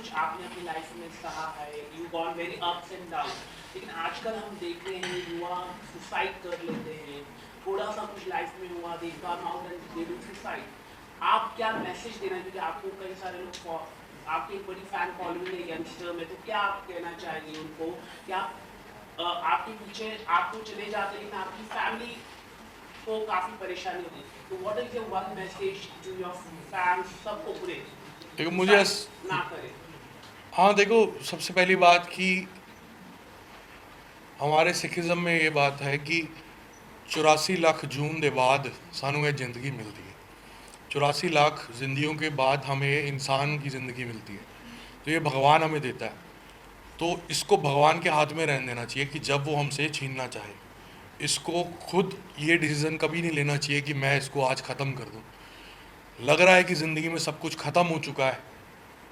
कुछ आपने अपनी लाइफ में सहा है, you gone very ups and down, लेकिन आजकल हम देख रहे हैं युवा सुसाइड कर लेते हैं, थोड़ा सा कुछ लाइफ में हुआ, they come out and they do suicide. आप क्या मैसेज देना, क्योंकि आपको कई सारे लोग, आपकी एक बड़ी फैन फॉलोइंग है यंगस्टर में, तो क्या आप कहना चाहेंगे उनको? क्या आपके पीछे आप तो चले जाते, लेकिन आपकी फैमिली को काफ़ी परेशानी होती है, तो what is your one message to your fans, सबको पूरे देखो ना करें? हाँ देखो, सबसे पहली बात कि हमारे सिखिज़म में ये बात है कि 84 लाख जून के बाद सानू ये ज़िंदगी मिलती है। 84 लाख जिंदगियों के बाद हमें इंसान की ज़िंदगी मिलती है, तो ये भगवान हमें देता है। तो इसको भगवान के हाथ में रहने देना चाहिए कि जब वो हमसे छीनना चाहे, इसको खुद ये डिसीज़न कभी नहीं लेना चाहिए कि मैं इसको आज ख़त्म कर दूँ। लग रहा है कि ज़िंदगी में सब कुछ ख़त्म हो चुका है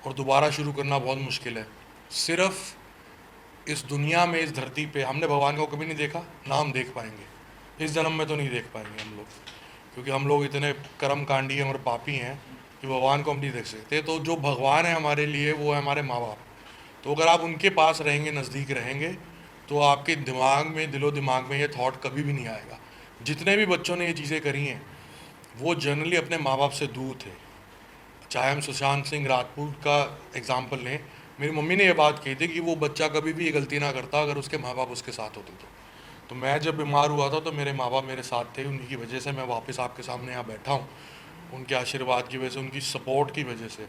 और दोबारा शुरू करना बहुत मुश्किल है। सिर्फ इस दुनिया में, इस धरती पे हमने भगवान को कभी नहीं देखा, ना हम देख पाएंगे। इस जन्म में तो नहीं देख पाएंगे हम लोग, क्योंकि हम लोग इतने कर्म कांडी और पापी हैं कि भगवान को हम नहीं देख सकते। तो जो भगवान है हमारे लिए, वो है हमारे माँ बाप। तो अगर आप उनके पास रहेंगे, नज़दीक रहेंगे, तो आपके दिमाग में, दिलो दिमाग में ये थॉट कभी भी नहीं आएगा। जितने भी बच्चों ने ये चीज़ें करी हैं, वो जनरली अपने माँ बाप से दूर थे। चाहे हम सुशांत सिंह राजपूत का एग्ज़ाम्पल लें, मेरी मम्मी ने ये बात कही थी कि वो बच्चा कभी भी ये गलती ना करता अगर उसके माँ बाप उसके साथ होते। तो मैं जब बीमार हुआ था तो मेरे माँ बाप मेरे साथ थे, उन्हीं की वजह से मैं वापस आपके सामने यहाँ बैठा हूँ, उनके आशीर्वाद की वजह से, उनकी सपोर्ट की वजह से।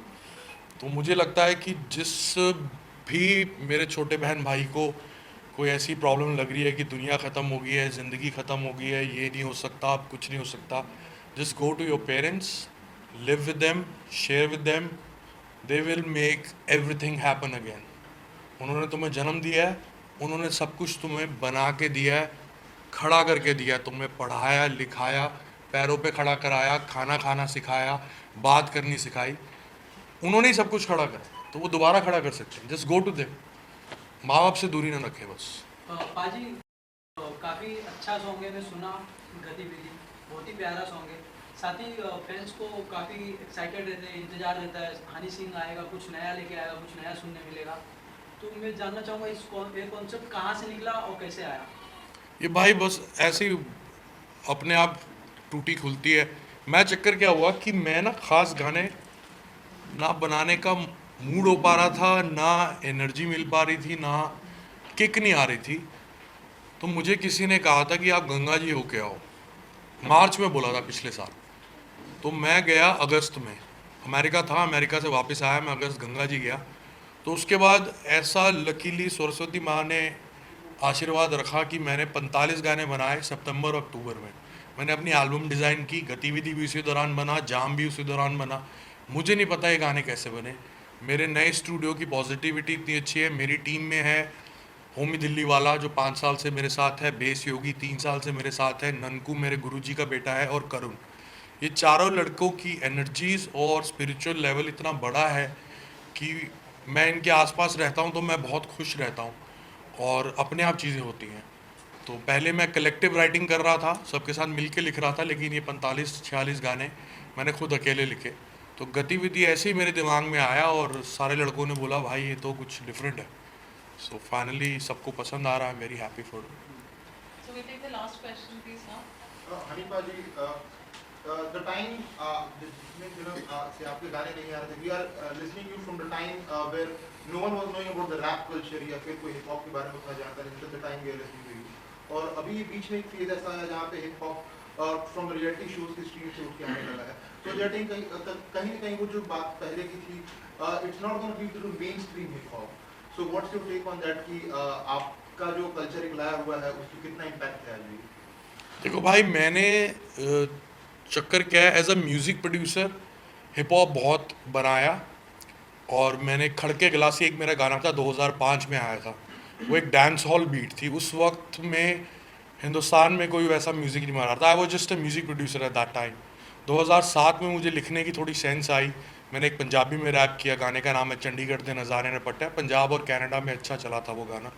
तो मुझे लगता है कि जिस भी मेरे छोटे बहन भाई को कोई ऐसी प्रॉब्लम लग रही है कि दुनिया ख़त्म हो गई है, ज़िंदगी ख़त्म हो गई है, ये नहीं हो सकता, अब कुछ नहीं हो सकता, just go to your parents, live with them, share with them, they will make everything happen again. उन्होंने तुम्हें जन्म दिया है, उन्होंने सब कुछ तुम्हें बना के दिया है, खड़ा करके दिया, तुम्हें पढ़ाया लिखाया, पैरों पे खड़ा कराया, खाना खाना सिखाया, बात करनी सिखाई, उन्होंने ही सब कुछ खड़ा करा। तो वो दोबारा खड़ा कर सकते हैं। जस्ट गो टू देम, माँ बाप से दूरी ना रखें बस। पाजी, काफ़ी अच्छा सॉन्ग है, मैं सुना गतिविधि, बहुत ही प्यारा सॉन्ग है। साथ ही फैंस को काफ़ी एक्साइटेड रहते हैं, इंतजार रहता है, हनी सिंह आएगा, कुछ नया लेके आएगा, कुछ नया सुनने मिलेगा। तो मैं जानना चाहूँगा ये कॉन्सेप्ट कहाँ से निकला और कैसे आया? ये भाई बस ऐसे ही अपने आप टूटी खुलती है। मैं चक्कर क्या हुआ कि मैं ना ख़ास गाने ना बनाने का मूड हो पा रहा था, ना एनर्जी मिल पा रही थी, ना किक नहीं आ रही थी। तो मुझे किसी ने कहा था कि आप गंगा जी होके आओ, मार्च में बोला था पिछले साल। तो मैं गया अगस्त में, अमेरिका था, अमेरिका से वापस आया मैं, अगस्त गंगा जी गया। तो उसके बाद ऐसा लकीली सरस्वती माँ ने आशीर्वाद रखा कि मैंने 45 गाने बनाए सितंबर और अक्टूबर में। मैंने अपनी एल्बम डिज़ाइन की, गतिविधि भी उसी दौरान बना, जाम भी उसी दौरान बना। मुझे नहीं पता ये गाने कैसे बने। मेरे नए स्टूडियो की पॉजिटिविटी इतनी अच्छी है, मेरी टीम में है होमी दिल्ली वाला जो 5 साल से मेरे साथ है, बेस योगी 3 साल से मेरे साथ है, ननकू मेरे गुरुजी का बेटा है, और करुण। ये चारों लड़कों की एनर्जीज और स्पिरिचुअल लेवल इतना बड़ा है कि मैं इनके आसपास रहता हूँ तो मैं बहुत खुश रहता हूँ और अपने आप चीज़ें होती हैं। तो पहले मैं कलेक्टिव राइटिंग कर रहा था, सबके साथ मिल के लिख रहा था, लेकिन ये 45-46 गाने मैंने खुद अकेले लिखे। तो गतिविधि ऐसे ही मेरे दिमाग में आया और सारे लड़कों ने बोला भाई ये तो कुछ डिफरेंट है। सो फाइनली सबको पसंद आ रहा है, very happy for. So we take the last question, please, now. Hanifa ji, the time जिसमें से आपके गाने नहीं आ रहे थे, we are listening you from the time where no one was knowing about the rap culture या फिर कोई हिप हॉप के बारे में उतना जानता नहीं, the time we are listening to you. और अभी बीच में एक फेज ऐसा है जहाँ पे hip hop from reality shows की स्ट्रीम से उठ के आने लगा है। तो दैट थिंक कहीं ना कहीं वो जो बात पहले की थी, it's not gonna be to mainstream hip hop. So what's your take on that कि आपका जो कल्चर एक लाया हुआ है उसकी कितना इम्पैक्ट है अभी? देखो भाई, मैंने चक्कर क्या है, as a music producer hip hop बहुत बनाया। और मैंने खड़के गिलासी, एक मेरा गाना था 2005 में आया था, वो एक डांस हॉल बीट थी। उस वक्त में हिंदुस्तान में कोई वैसा म्यूज़िक नहीं बना रहा था। I was just a music producer at that time. 2007 में मुझे लिखने की थोड़ी सेंस आई, मैंने एक पंजाबी में रैप किया, गाने का नाम है चंडीगढ़ दे नज़ारे ने पट्टा। पंजाब और कनाडा में अच्छा चला था वो गाना।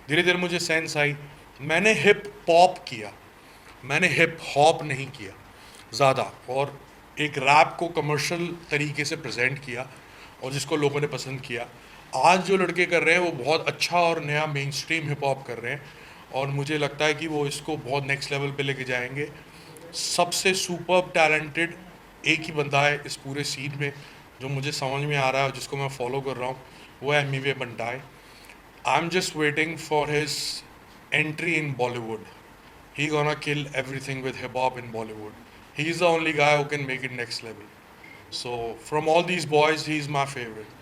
धीरे धीरे मुझे सेंस आई, मैंने हिप पॉप किया, मैंने हिप हॉप नहीं किया ज़्यादा, और एक रैप को कमर्शियल तरीके से प्रेजेंट किया। और जिसको लोगों ने पसंद किया। आज जो लड़के कर रहे हैं वो बहुत अच्छा और नया मेन स्ट्रीम हिप हॉप कर रहे हैं, और मुझे लगता है कि वो इसको बहुत नेक्स्ट लेवल पे लेके जाएंगे। सबसे सुपर टैलेंटेड एक ही बंदा है इस पूरे सीन में जो मुझे समझ में आ रहा है और जिसको मैं फॉलो कर रहा हूँ, वो है Emiway Bantai. I am just waiting for his entry in Bollywood. He gonna kill everything with hip hop in Bollywood. He's the only guy who can make it next level. So from all these boys, he's my favorite.